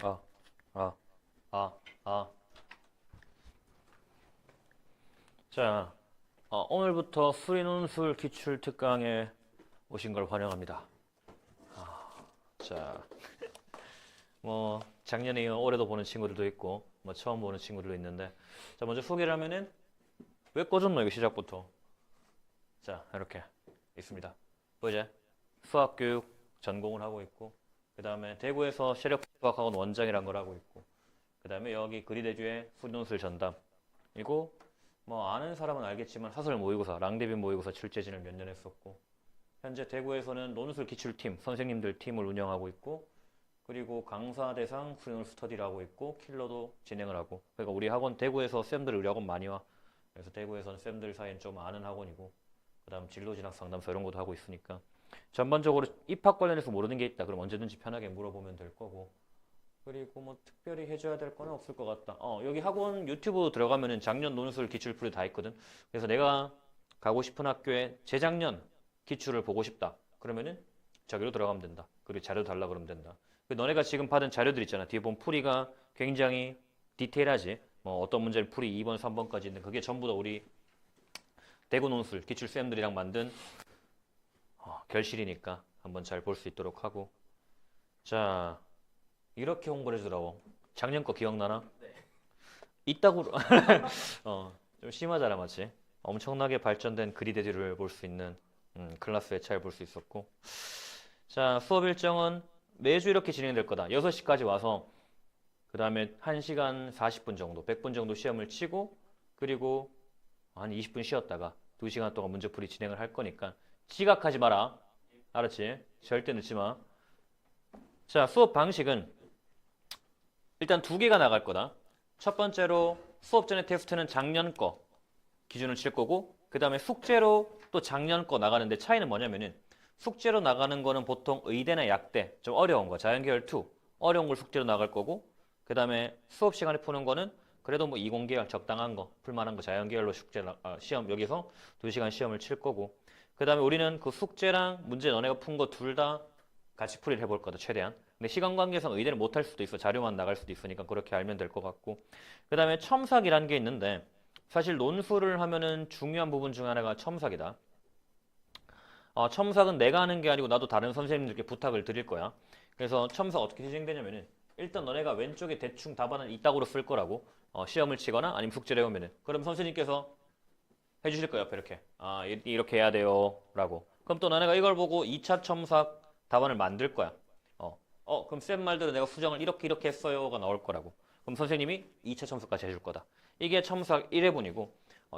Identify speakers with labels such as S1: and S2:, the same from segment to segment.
S1: 아, 아, 아, 아. 자, 오늘부터 수리논술 기출 특강에 오신 걸 환영합니다. 자, 작년에 이어 올해도 보는 친구들도 있고, 처음 보는 친구들도 있는데, 자, 먼저 소개를 하면은, 왜 꺼졌노, 이거 시작부터. 자, 이렇게 있습니다. 이제 수학교육 전공을 하고 있고, 그 다음에 대구에서 세력수학학원 원장이란 걸 하고 있고, 그 다음에 여기 그리대주의 수리논술 전담, 그리고 아는 사람은 알겠지만 사설 모의고사, 랑데빈 모의고사 출제진을 몇 년 했었고, 현재 대구에서는 논술 기출팀, 선생님들 팀을 운영하고 있고, 그리고 강사 대상 수리논술 스터디를 하고 있고, 킬러도 진행을 하고. 그러니까 우리 학원 대구에서 쌤들 우리 학원 많이 와. 그래서 대구에서는 쌤들 사이엔 좀 아는 학원이고, 그 다음 진로 진학 상담소 이런 것도 하고 있으니까 전반적으로 입학 관련해서 모르는 게 있다. 그럼 언제든지 편하게 물어보면 될 거고. 그리고 특별히 해줘야 될 거는 없을 것 같다. 여기 학원 유튜브 들어가면은 작년 논술 기출풀이 다 있거든. 그래서 내가 가고 싶은 학교에 재작년 기출을 보고 싶다. 그러면은 저기로 들어가면 된다. 그리고 자료 달라 그러면 된다. 너네가 지금 받은 자료들 있잖아. 뒤에 보면 풀이가 굉장히 디테일하지. 어떤 문제를 풀이 2번, 3번까지 있는데 그게 전부 다 우리 대구 논술 기출 쌤들이랑 만든 결실이니까 한번 잘 볼 수 있도록 하고. 자, 이렇게 홍보를 해주더라고. 작년 거 기억나나?
S2: 네.
S1: 이따구로 좀 심하잖아, 맞지? 엄청나게 발전된 그리데디를 볼 수 있는 클래스 회차를 볼 수 있었고. 자, 수업 일정은 매주 이렇게 진행될 거다. 6시까지 와서 그 다음에 1시간 40분 정도, 100분 정도 시험을 치고, 그리고 한 20분 쉬었다가 2시간 동안 문제풀이 진행을 할 거니까 지각하지 마라. 알았지? 절대 늦지 마. 자, 수업 방식은 일단 2개가 나갈 거다. 첫 번째로 수업 전에 테스트는 작년 거 기준을 칠 거고, 그 다음에 숙제로 또 작년 거 나가는데 차이는 뭐냐면은 숙제로 나가는 거는 보통 의대나 약대, 좀 어려운 거, 자연계열 2, 어려운 걸 숙제로 나갈 거고, 그 다음에 수업 시간에 푸는 거는 그래도 이공계열 적당한 거, 풀만한 거 자연계열로 시험 여기서 2시간 시험을 칠 거고, 그 다음에 우리는 그 숙제랑 문제 너네가 푼 거 둘 다 같이 풀이를 해볼 거다, 최대한. 근데 시간 관계상 의대를 못 할 수도 있어. 자료만 나갈 수도 있으니까 그렇게 알면 될 것 같고. 그 다음에 첨삭이라는 게 있는데, 사실 논술을 하면은 중요한 부분 중 하나가 첨삭이다. 첨삭은 내가 하는 게 아니고 나도 다른 선생님들께 부탁을 드릴 거야. 그래서 첨삭 어떻게 진행되냐면은, 일단 너네가 왼쪽에 대충 답안을 이따구로 쓸 거라고. 시험을 치거나 아니면 숙제를 해오면은. 그럼 선생님께서 해주실 거야, 옆에 이렇게. 이렇게 해야 돼요. 라고. 그럼 또 너네가 이걸 보고 2차 첨삭 답안을 만들 거야. 그럼 쌤 말대로 내가 수정을 이렇게 했어요가 나올 거라고. 그럼 선생님이 2차 첨삭까지 해줄 거다. 이게 첨삭 1회분이고,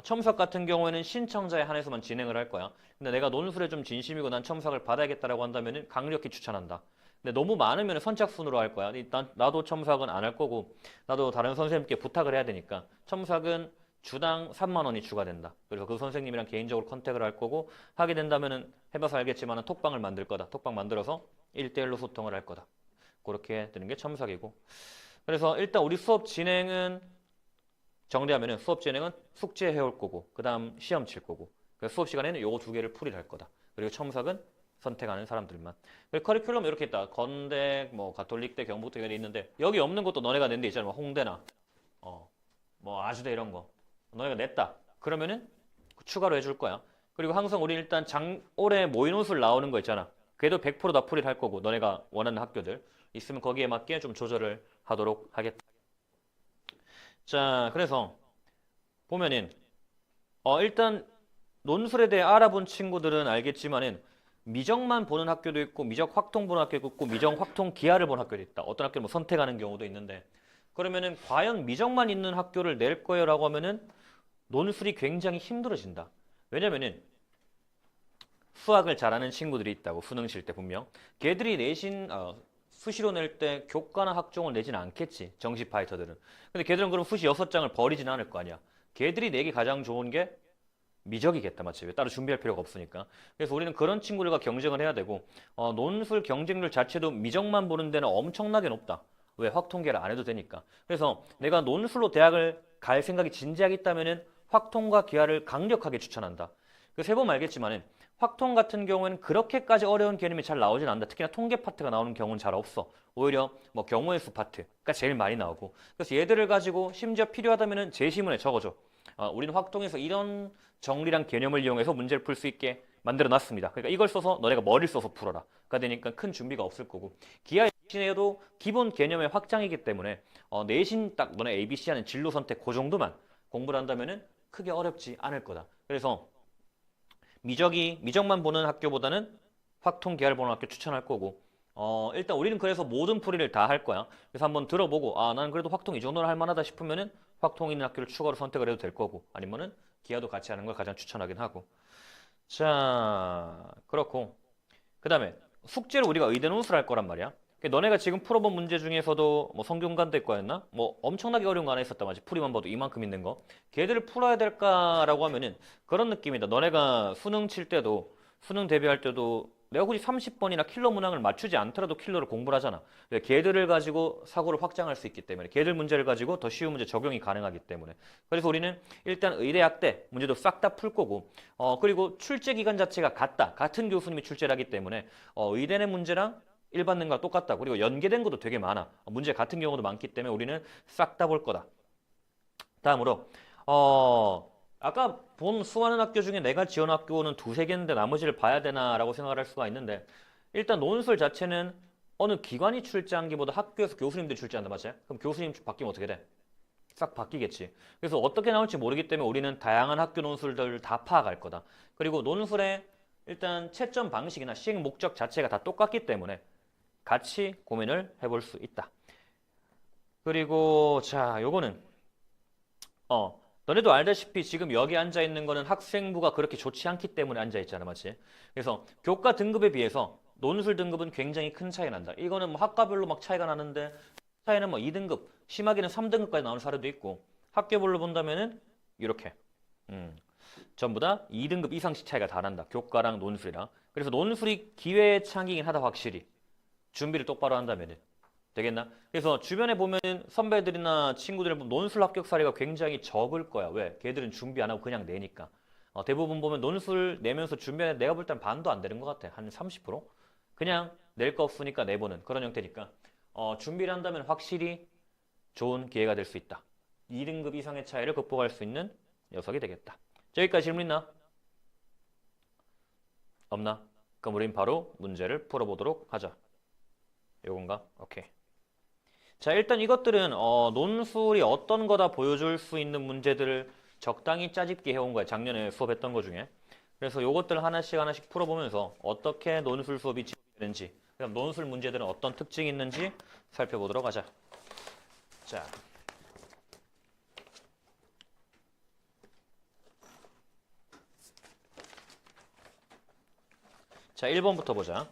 S1: 첨삭 같은 경우에는 신청자에 한해서만 진행을 할 거야. 근데 내가 논술에 좀 진심이고 난 첨삭을 받아야겠다라고 한다면 강력히 추천한다. 근데 너무 많으면 선착순으로 할 거야. 나도 첨삭은 안 할 거고, 나도 다른 선생님께 부탁을 해야 되니까 첨삭은 주당 3만 원이 추가된다. 그래서 그 선생님이랑 개인적으로 컨택을 할 거고, 하게 된다면은 해봐서 알겠지만 톡방을 만들 거다. 톡방 만들어서 1대1로 소통을 할 거다. 그렇게 되는 게 첨삭이고. 그래서 일단 우리 수업 진행은 정리하면은 수업 진행은 숙제 해올 거고, 그 다음 시험 칠 거고, 그래서 수업 시간에는 요거 2개를 풀이를 할 거다. 그리고 첨삭은 선택하는 사람들만. 그리고 커리큘럼 이렇게 있다. 건대, 가톨릭대, 경북대 이런 데 있는데, 여기 없는 것도 너네가 낸 데 있잖아. 홍대나 아주대 이런 거 너네가 냈다. 그러면은 추가로 해줄 거야. 그리고 항상 우리 일단 올해 모의논술 나오는 거 있잖아. 그래도 100%다 풀이를 할 거고, 너네가 원하는 학교들 있으면 거기에 맞게 좀 조절을 하도록 하겠다. 자, 그래서 보면은 일단 논술에 대해 알아본 친구들은 알겠지만은 미적만 보는 학교도 있고, 미적 확통 보는 학교도 있고, 미적 확통 기하를 보는 학교도 있다. 어떤 학교는 선택하는 경우도 있는데, 그러면은 과연 미적만 있는 학교를 낼 거예요라고 하면은 논술이 굉장히 힘들어진다. 왜냐면은 수학을 잘하는 친구들이 있다고, 수능 칠 때 분명. 걔들이 내신 수시로 낼 때 교과나 학종을 내진 않겠지, 정시 파이터들은. 근데 걔들은 그럼 수시 6장을 버리진 않을 거 아니야. 걔들이 내기 가장 좋은 게 미적이겠다, 맞지? 따로 준비할 필요가 없으니까. 그래서 우리는 그런 친구들과 경쟁을 해야 되고, 논술 경쟁률 자체도 미적만 보는 데는 엄청나게 높다. 왜? 확통계를 안 해도 되니까. 그래서 내가 논술로 대학을 갈 생각이 진지하게 있다면은 확통과 기하를 강력하게 추천한다. 그래서 해보면 알겠지만은 확통 같은 경우에는 그렇게까지 어려운 개념이 잘 나오진 않는다. 특히나 통계 파트가 나오는 경우는 잘 없어. 오히려 뭐 경우의 수 파트가 제일 많이 나오고. 그래서 얘들을 가지고 심지어 필요하다면은 제시문에 적어줘. 우리는 확통에서 이런 정리랑 개념을 이용해서 문제를 풀 수 있게 만들어 놨습니다. 그러니까 이걸 써서 너네가 머리를 써서 풀어라. 가 되니까 큰 준비가 없을 거고. 기하 내신에도 기본 개념의 확장이기 때문에 내신 딱 너네 ABC 하는 진로 선택 그 정도만 공부를 한다면은 크게 어렵지 않을 거다. 그래서 미적만 보는 학교보다는 확통 계열 보는 학교 추천할 거고 일단 우리는 그래서 모든 풀이를 다 할 거야. 그래서 한번 들어보고 나는 그래도 확통 이 정도는 할 만하다 싶으면은 확통 있는 학교를 추가로 선택을 해도 될 거고 아니면은 기하도 같이 하는 걸 가장 추천하긴 하고 자 그렇고 그 다음에 숙제를 우리가 의대 논술 할 거란 말이야. 너네가 지금 풀어본 문제 중에서도 뭐 성균관대 거였나? 뭐 엄청나게 어려운 거 하나 있었단 말이지. 풀이만 봐도 이만큼 있는 거. 걔들을 풀어야 될까라고 하면은 그런 느낌이다. 너네가 수능 칠 때도 수능 대비할 때도 내가 굳이 30번이나 킬러 문항을 맞추지 않더라도 킬러를 공부를 하잖아. 왜? 걔들을 가지고 사고를 확장할 수 있기 때문에 걔들 문제를 가지고 더 쉬운 문제 적용이 가능하기 때문에 그래서 우리는 일단 의대학대 문제도 싹 다 풀 거고 그리고 출제 기간 자체가 같은 교수님이 출제를 하기 때문에 의대 내 문제랑 일반능과 똑같다. 그리고 연계된 것도 되게 많아. 문제 같은 경우도 많기 때문에 우리는 싹 다 볼 거다. 다음으로 아까 본 수많은 학교 중에 내가 지원 학교는 두세 개인데 나머지를 봐야 되나라고 생각을 할 수가 있는데 일단 논술 자체는 어느 기관이 출제한기보다 학교에서 교수님들이 출제한다 맞지? 그럼 교수님 바뀌면 어떻게 돼? 싹 바뀌겠지. 그래서 어떻게 나올지 모르기 때문에 우리는 다양한 학교 논술들을 다 파악할 거다. 그리고 논술의 일단 채점 방식이나 시행 목적 자체가 다 똑같기 때문에 같이 고민을 해볼 수 있다. 그리고 자 요거는 너네도 알다시피 지금 여기 앉아 있는 거는 학생부가 그렇게 좋지 않기 때문에 앉아 있잖아 맞지? 그래서 교과 등급에 비해서 논술 등급은 굉장히 큰 차이 난다. 이거는 뭐 학과별로 막 차이가 나는데 차이는 뭐 2등급 심하게는 3등급까지 나오는 사례도 있고 학교별로 본다면은 이렇게 전부 다 2등급 이상씩 차이가 다 난다. 교과랑 논술이랑. 그래서 논술이 기회의 창이긴 하다 확실히. 준비를 똑바로 한다면 되겠나? 그래서 주변에 보면은 선배들이나 친구들 논술 합격 사례가 굉장히 적을 거야. 왜? 걔들은 준비 안 하고 그냥 내니까. 대부분 보면 논술 내면서 준비하는 내가 볼 땐 반도 안 되는 것 같아. 한 30%? 그냥 낼 거 없으니까 내보는 그런 형태니까 준비를 한다면 확실히 좋은 기회가 될 수 있다. 2등급 이상의 차이를 극복할 수 있는 녀석이 되겠다. 자, 여기까지 질문 있나? 없나? 그럼 우린 바로 문제를 풀어보도록 하자. 요건가? 오케이. 자, 일단 이것들은 논술이 어떤 거다 보여줄 수 있는 문제들을 적당히 짜집기 해온 거야. 작년에 수업했던 거 중에. 그래서 요것들 하나씩 풀어보면서 어떻게 논술 수업이 진행되는지, 그다음 논술 문제들은 어떤 특징이 있는지 살펴보도록 하자. 자, 자 1번부터 보자.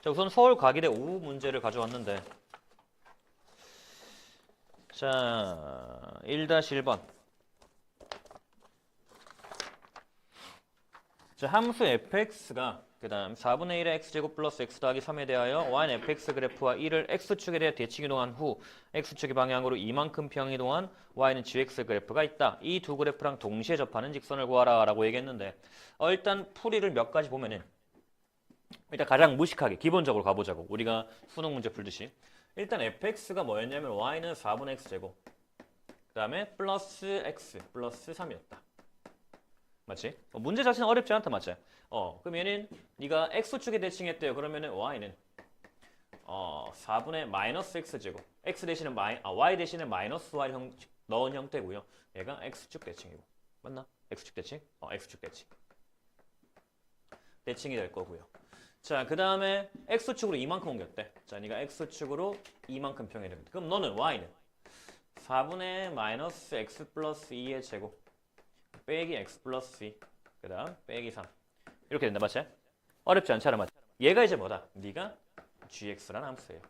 S1: 자, 우선 서울과기대 5 문제를 가져왔는데 자, 1-1번. 자, 함수 fx가 그 다음 4분의 1의 x제곱 플러스 x 더하기 3에 대하여 y는 fx 그래프와 1을 x축에 대해 대칭 이동한 후 x축의 방향으로 이만큼 평 이동한 y는 gx 그래프가 있다. 이 두 그래프랑 동시에 접하는 직선을 구하라 라고 얘기했는데 일단 풀이를 몇 가지 보면은 일단 가장 무식하게 기본적으로 가보자고. 우리가 수능 문제 풀듯이 일단 fx가 뭐였냐면 y는 4분의 x제곱 그 다음에 플러스 x 플러스 3이었다. 맞지? 문제 자체는 어렵지 않다. 맞지? 그럼 얘는 네가 x축에 대칭했대요. 그러면은 y는 4분의 마이너스 x제곱 x 대신에 y 대신에 마이너스 y 넣은 형태고요. 얘가 x축 대칭이고 맞나? x축 대칭? x축 대칭 대칭이 될 거고요. 자, 그 다음에 x축으로 이만큼 옮겼대. 자, 네가 x축으로 이만큼 평이 됩니다. 그럼 너는 y는 4분의 마이너스 x 플러스 2의 제곱 빼기 x 플러스 2 그 다음 빼기 3 이렇게 된다. 맞지? 어렵지 않잖아. 맞지? 얘가 이제 뭐다? 네가 gx라는 함수예요.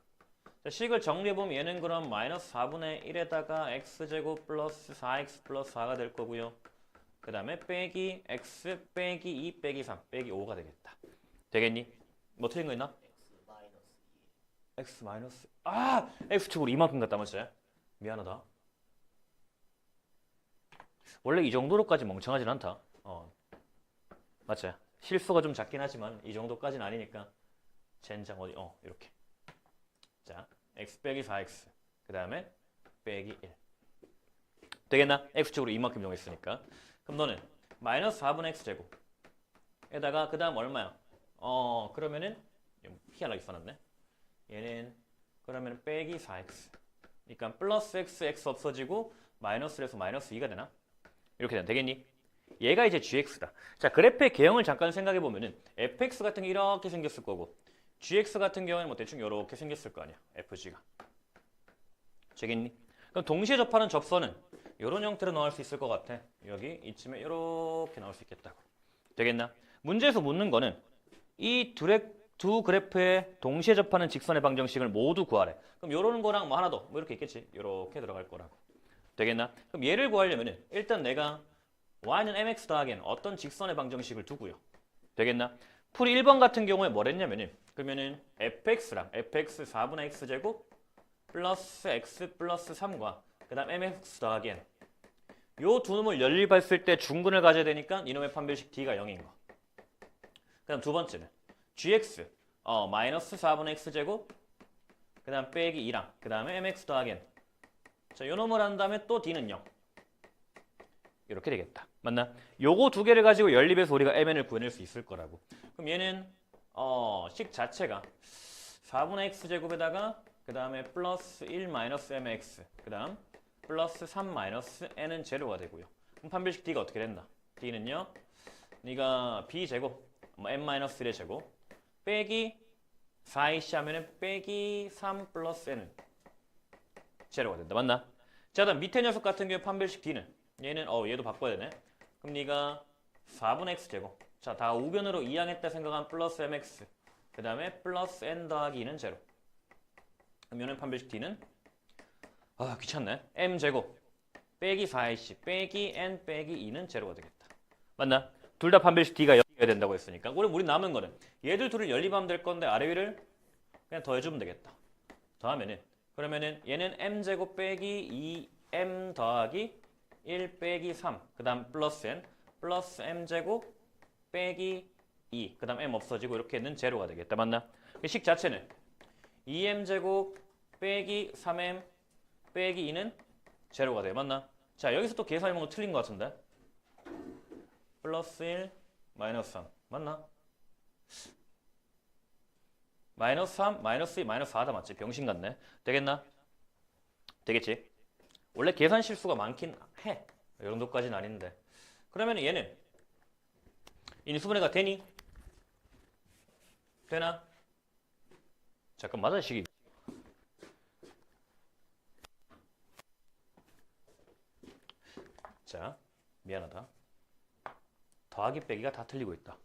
S1: 자, 식을 정리해보면 얘는 그럼 마이너스 4분의 1에다가 x제곱 플러스 4x 플러스 4가 될 거고요. 그 다음에 빼기 x 빼기 2 빼기 3 빼기 5가 되겠다. 되겠니? 뭐 틀린 거 있나? x 마이너스 x축으로 이만큼 갔다. 맞지? 미안하다. 원래 이 정도로까지 멍청하진 않다. 맞지? 실수가 좀 작긴 하지만 이 정도까지는 아니니까 젠장 어디 이렇게. 자, x 빼기 4x 그 다음에 빼기 1 되겠나? x축으로 이만큼 이동했으니까. 그럼 너는 마이너스 4분의 x제곱 에다가 그 다음 얼마야? 그러면은 희한하게 써놨네. 얘는 그러면 빼기 4x 그러니까 플러스 x 없어지고 마이너스에서 마이너스 2가 되나? 이렇게 되겠니? 얘가 이제 gx다. 자, 그래프의 개형을 잠깐 생각해 보면은 fx 같은 게 이렇게 생겼을 거고 gx 같은 경우에는 뭐 대충 이렇게 생겼을 거 아니야. fg가. 되겠니? 그럼 동시에 접하는 접선은 이런 형태로 나올 수 있을 것 같아. 여기 이쯤에 이렇게 나올 수 있겠다고. 되겠나? 문제에서 묻는 거는 이 두 그래프에 동시에 접하는 직선의 방정식을 모두 구하래. 그럼 이런 거랑 뭐 하나 더 뭐 이렇게 있겠지. 이렇게 들어갈 거라고. 되겠나? 그럼 얘를 구하려면은 일단 내가 y는 mx 더하기엔 어떤 직선의 방정식을 두고요. 되겠나? 풀이 1번 같은 경우에 뭘 했냐면은 그러면은 fx랑 fx 4분의 x제곱 플러스 x 플러스 3과 그 다음 mx 더하기엔 요 두 놈을 연립했을 때 중근을 가져야 되니까 이놈의 판별식 d가 0인 거. 그 다음 두 번째는 gx 마이너스 4분의 x제곱 그 다음 빼기 2랑 그 다음에 mx 더하기엔 자, 요 놈을 한 다음에 또 d는 0 이렇게 되겠다. 맞나? 요거 두 개를 가지고 연립해서 우리가 mn을 구해낼 수 있을 거라고. 그럼 얘는 식 자체가 4분의 x제곱에다가 그 다음에 플러스 1 마이너스 mx 그 다음 플러스 3 마이너스 n은 제로가 되고요. 그럼 판별식 d가 어떻게 된다? d는요. 네가 b제곱 n 마이너스 1의 제곱 빼기 4ic 하면은 빼기 3 플러스 n은 제로가 된다. 맞나? 자, 다음 밑에 녀석 같은 경우에 판별식 d는 얘는 얘도 바꿔야 되네. 그럼 네가 4분의 x제곱 자, 다 우변으로 이항했다 생각하면 플러스 mx 그 다음에 플러스 n 더하기 2는 제로. 그럼 얘는 판별식 d는 귀찮네. m제곱 빼기 4ic 빼기 n 빼기 2는 제로가 되겠다. 맞나? 둘 다 판별식 d가 0이어야 된다고 했으니까 우리 남은 거는 얘들 둘을 연립하면 될 건데 아래 위를 그냥 더해주면 되겠다. 더하면은 그러면은 얘는 m제곱 빼기 2m 더하기 1 빼기 3 그 다음 플러스 n 플러스 m제곱 빼기 2 그 다음 m 없어지고 이렇게 있는 제로가 되겠다. 맞나? 식 자체는 2m제곱 빼기 3m 빼기 2는 제로가 돼. 맞나? 자, 여기서 또 계산해본 거 틀린 거 같은데? 플러스 1 마이너스 3 맞나? 마이너스 3 마이너스 2 마이너스 4다 맞지? 병신 같네. 되겠나? 되겠지? 원래 계산 실수가 많긴 해. 이 정도까지는 아닌데. 그러면 얘는 인수분해가 되니? 되나? 잠깐 맞아 시기. 자, 미안하다. 더하기 빼기가 다 틀리고 있다.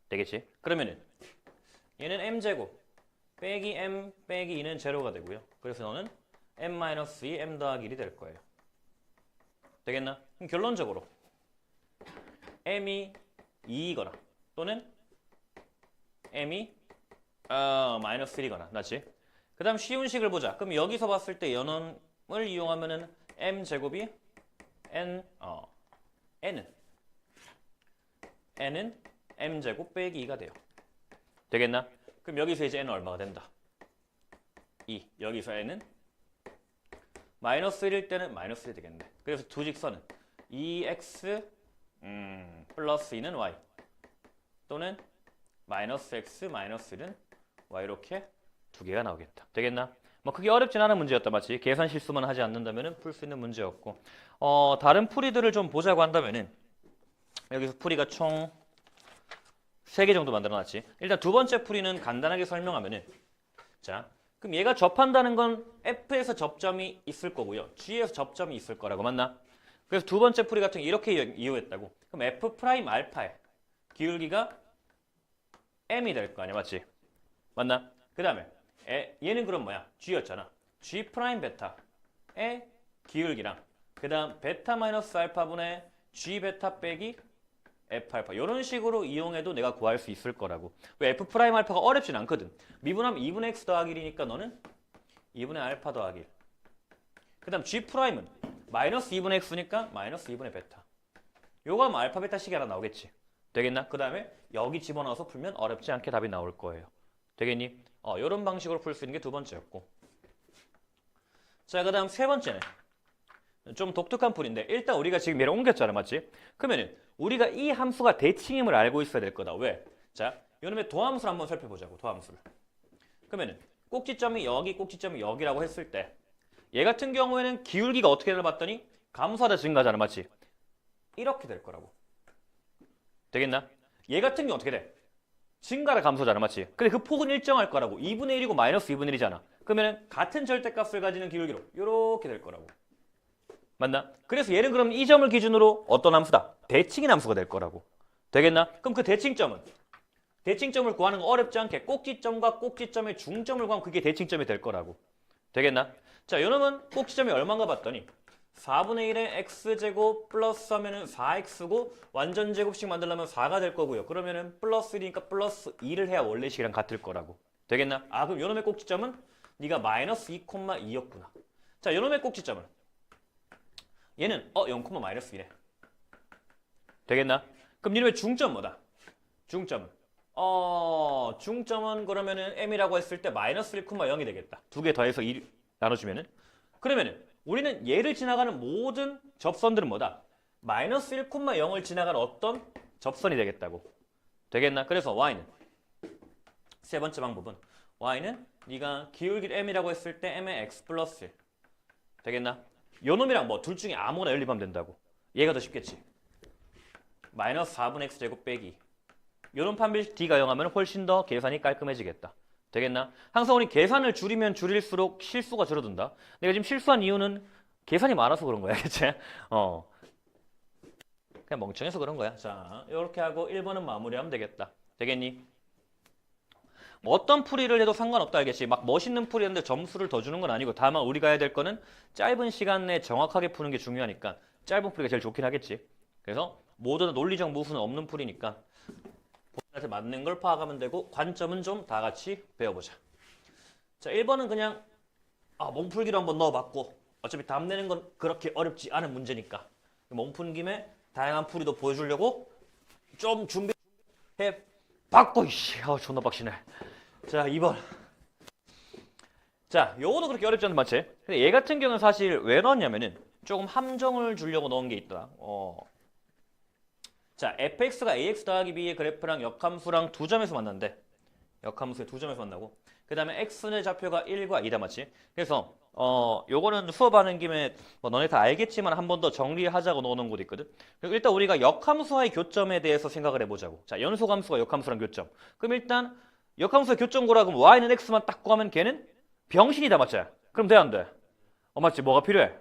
S1: 되겠지? 그러면은 얘는 m제곱 빼기 m 빼기 2는 제로가 되고요. 그래서 너는 m-2 m 더하기 1이 될 거예요. 되겠나? 그럼 결론적으로 m이 2이거나 또는 m이 마이너스 1이거나 맞지? 그 다음 쉬운 식을 보자. 그럼 여기서 봤을 때 연원을 이용하면은 m제곱이 n은 m제곱 빼기 2가 돼요. 되겠나? 그럼 여기서 이제 n은 얼마가 된다? 2. 여기서 n은 마이너스 1일 때는 마이너스 1이 되겠네. 그래서 두 직선은 2x 플러스 2는 y 또는 마이너스 x 마이너스 1은 y 이렇게 두 개가 나오겠다. 되겠나? 뭐 크게 어렵진 않은 문제였다. 맞지? 계산 실수만 하지 않는다면 풀 수 있는 문제였고 다른 풀이들을 좀 보자고 한다면은 여기서 풀이가 총 3개 정도 만들어놨지. 일단 두 번째 풀이는 간단하게 설명하면은 자, 그럼 얘가 접한다는 건 F에서 접점이 있을 거고요. G에서 접점이 있을 거라고 맞나? 그래서 두 번째 풀이 같은 게 이렇게 이용했다고. 그럼 F 프라임 알파의 기울기가 M이 될 거 아니야. 맞지? 맞나? 그 다음에 얘는 그럼 뭐야? G였잖아. G 프라임 베타의 기울기랑 그 다음 베타 마이너스 알파분의 G 베타 빼기 F 알파 이런 식으로 이용해도 내가 구할 수 있을 거라고. 왜 F 프라임 알파가 어렵진 않거든. 미분하면 2분의 X 더하기 1이니까 너는 2분의 알파 더하기 1. 그 다음 G 프라임은 마이너스 2분의 X니까 마이너스 2분의 베타. 요거 하면 알파 베타 식이 하나 나오겠지. 되겠나? 그 다음에 여기 집어넣어서 풀면 어렵지 않게 답이 나올 거예요. 되겠니? 요런 방식으로 풀 수 있는 게 두 번째였고. 자, 그 다음 세 번째는 좀 독특한 풀인데 일단 우리가 지금 얘를 옮겼잖아, 맞지? 그러면은 우리가 이 함수가 대칭임을 알고 있어야 될 거다. 왜? 자, 요놈의 도함수를 한번 살펴보자고. 도함수를. 그러면은 꼭지점이 여기, 꼭지점이 여기라고 했을 때 얘 같은 경우에는 기울기가 어떻게 되나 봤더니 감소하다 증가하잖아, 맞지? 이렇게 될 거라고. 되겠나? 얘 같은 경우 어떻게 돼? 증가를 감소잖아, 맞지? 근데 그 폭은 일정할 거라고. 2분의 1이고 마이너스 2분의 1이잖아. 그러면 같은 절대값을 가지는 기울기로 이렇게 될 거라고. 맞나? 그래서 얘는 그럼 이 점을 기준으로 어떤 함수다? 대칭인 함수가 될 거라고. 되겠나? 그럼 그 대칭점은? 대칭점을 구하는 거 어렵지 않게 꼭지점과 꼭지점의 중점을 구하면 그게 대칭점이 될 거라고. 되겠나? 자, 요놈은 꼭지점이 얼마인가 봤더니 4분의 1의 x제곱 플러스 하면은 4x고 완전 제곱식 만들려면 4가 될 거고요. 그러면은 플러스 1이니까 플러스 2를 해야 원래 식이랑 같을 거라고. 되겠나? 아, 그럼 요놈의 꼭지점은 네가 마이너스 2,2였구나. 자, 요놈의 꼭지점은 얘는 0, 마이너스 1에. 되겠나? 그럼 이놈의 중점 뭐다? 중점은 중점은 그러면은 m이라고 했을 때 마이너스 1,0이 되겠다. 두 개 더해서 2 나눠주면은. 그러면은 우리는 얘를 지나가는 모든 접선들은 뭐다? 마이너스 1,0을 지나가는 어떤 접선이 되겠다고. 되겠나? 그래서 y는 세 번째 방법은 y는 네가 기울기를 m이라고 했을 때 m의 x 플러스 1. 되겠나? 요 놈이랑 뭐 둘 중에 아무거나 연립하면 된다고. 얘가 더 쉽겠지. 마이너스 4분의 x제곱 빼기. 요런 판별식 d가 0하면 훨씬 더 계산이 깔끔해지겠다. 되겠나? 항상 우리 계산을 줄이면 줄일수록 실수가 줄어든다. 내가 지금 실수한 이유는 계산이 많아서 그런 거야. 그치? 그냥 멍청해서 그런 거야. 자, 이렇게 하고 1번은 마무리하면 되겠다. 되겠니? 뭐 어떤 풀이를 해도 상관없다 알겠지? 막 멋있는 풀이였는데 점수를 더 주는 건 아니고 다만 우리가 해야 될 거는 짧은 시간 내에 정확하게 푸는 게 중요하니까 짧은 풀이가 제일 좋긴 하겠지. 그래서 모든 논리적 무수는 없는 풀이니까 본인한테 맞는 걸 파악하면 되고 관점은 좀 다 같이 배워보자. 자, 1번은 그냥 몸풀기로 한번 넣어봤고 어차피 답 내는 건 그렇게 어렵지 않은 문제니까 몸 푼 김에 다양한 풀이도 보여주려고 좀 준비해 봤고 존나 빡시네. 자, 2번. 자, 요거도 그렇게 어렵지 않은 맞지? 근데 얘 같은 경우는 사실 왜 넣었냐면은 조금 함정을 주려고 넣은 게 있다. 자, fx가 ax 더하기 b의 그래프랑 역함수랑 두 점에서 만난대. 역함수의 두 점에서 만나고 그 다음에 x의 좌표가 1과 2다 맞지? 그래서 요거는 수업하는 김에 뭐 너네 다 알겠지만 한 번 더 정리하자고 넣어놓은 곳이 있거든. 그리고 일단 우리가 역함수와의 교점에 대해서 생각을 해보자고. 자, 연소함수와 역함수랑 교점. 그럼 일단 역함수의 교점 구라 그러면 y는 x만 딱 구하면 걔는 병신이다 맞지? 그럼 돼 안 돼? 맞지? 뭐가 필요해?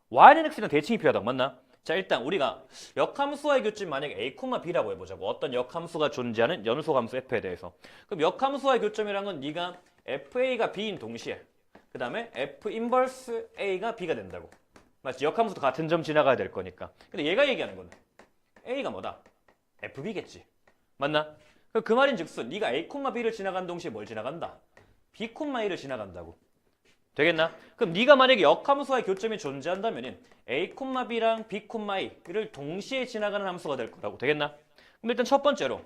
S1: y는 x랑 대칭이 필요하다고 맞나? 자, 일단 우리가 역함수와의 교점이 만약에 a, b라고 해보자고. 어떤 역함수가 존재하는 연소함수 f에 대해서. 그럼 역함수와의 교점이란 건 네가 fa가 b인 동시에 그 다음에 f 인버스 a가 b가 된다고. 맞지? 역함수도 같은 점 지나가야 될 거니까. 근데 얘가 얘기하는 건 a가 뭐다? fb겠지. 맞나? 그 말인 즉슨 네가 a, b를 지나간 동시에 뭘 지나간다? b, a를 지나간다고. 되겠나? 그럼 네가 만약에 역함수와의 교점이 존재한다면 a, b랑 b, a를 동시에 지나가는 함수가 될 거라고. 되겠나? 그럼 일단 첫 번째로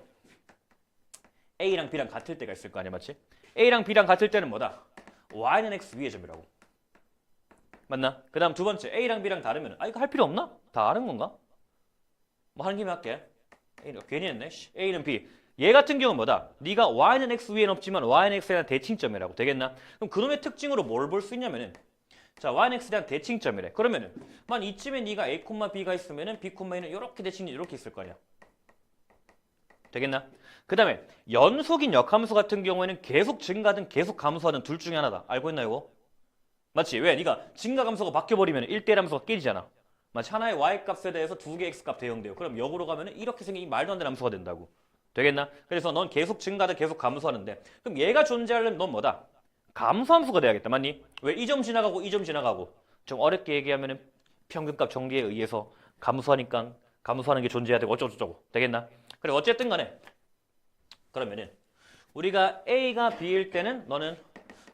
S1: a랑 b랑 같을 때가 있을 거 아니야, 맞지? a랑 b랑 같을 때는 뭐다? y는 x 위의 점이라고. 맞나? 그 다음 두 번째 a랑 b랑 다르면 이거 할 필요 없나? 다 아는 건가? 뭐 하는 김에 할게. A는 괜히 했네. a는 b. 얘 같은 경우는 뭐다? 네가 y는 x 위에는 없지만 y는 x에 대한 대칭점이라고. 되겠나? 그럼 그놈의 특징으로 뭘 볼 수 있냐면은 자, y는 x에 대한 대칭점이래. 그러면은 만 이쯤에 네가 a, b가 있으면은 b, a는 이렇게 대칭이 이렇게 있을 거 아니야. 되겠나? 그 다음에 연속인 역함수 같은 경우에는 계속 증가하든 계속 감소하든 둘 중에 하나다. 알고 있나 이거? 맞지? 왜? 네가 증가 감소가 바뀌어버리면 1대1 함수가 깨지잖아. 마치 하나의 y값에 대해서 두 개의 x값 대응돼요. 그럼 역으로 가면 이렇게 생긴 말도 안 되는 함수가 된다고. 되겠나? 그래서 넌 계속 증가하든 계속 감소하는데 그럼 얘가 존재하려면 넌 뭐다? 감소함수가 돼야겠다. 맞니? 왜? 이 점 지나가고 이 점 지나가고 좀 어렵게 얘기하면 평균값 정리에 의해서 감소하니까 감소하는 게 존재해야 되고 어쩌고저쩌고. 되겠나? 그래 어쨌든 간에 그러면은 우리가 a가 b일 때는 너는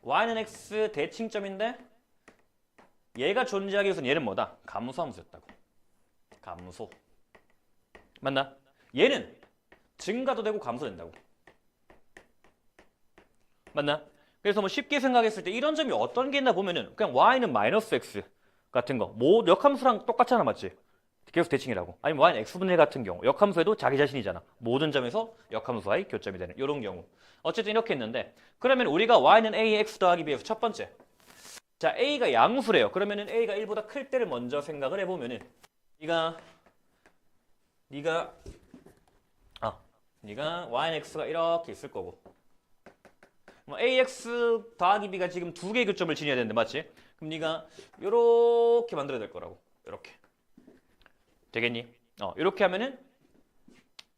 S1: y는 x 대칭점인데 얘가 존재하기 위해서는 얘는 뭐다? 감소함수였다고. 감소. 맞나? 얘는 증가도 되고 감소도 된다고. 맞나? 그래서 뭐 쉽게 생각했을 때 이런 점이 어떤 게 있나 보면은 그냥 y는 마이너스 x 같은 거, 뭐 역함수랑 똑같잖아, 맞지? 계속 대칭이라고. 아니면 y는 x분의 1 같은 경우, 역함수에도 자기 자신이잖아. 모든 점에서 역함수와의 교점이 되는 이런 경우. 어쨌든 이렇게 했는데, 그러면 우리가 y는 a x 더하기 b에서 첫 번째, 자 a가 양수래요. 그러면은 a가 1보다 클 때를 먼저 생각을 해보면은 네가 y는 x가 이렇게 있을 거고, 뭐 ax 더하기 b가 지금 두 개의 교점을 지녀야 되는데, 맞지? 그럼 네가 요렇게 만들어야 될 거라고. 요렇게. 되겠니? 이렇게 하면은